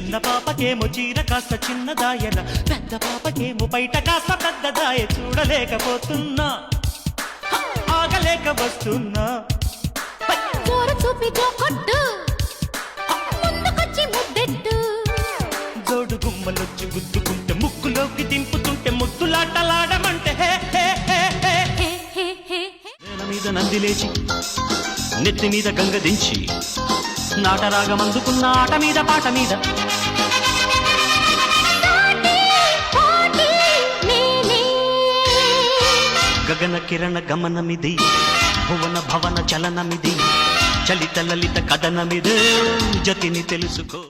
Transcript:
చిన్న పాపకేమో చీర కాస్త చిన్నదాయన, పెద్ద పాపకేమో బయట కాస్త పెద్దదాయ. చూడలేకపోతున్నా, ఆగలేక వస్తున్నా. జోరు చూపి జోకొట్టు, ముందుకొచ్చి ముద్దెట్టు. జోడు గుమ్మలొచ్చి గుద్దుకుంటే, ముక్కులోకి దింపుతుంటే, ముద్దులాటలాడమంటే హే హే హే హే. హే హే హే హే. నేల మీద నంది లేచి, నెత్తి మీద గంగ దించి, నాటరాగమందుకున్న ఆట మీద పాట మీద. సాటి, పోటీ, నేనే. గగన కిరణ గమనమిది, భువన భవన చలనమిది, చలిత లలిత కథనమిదే. జతిని తెలుసుకో.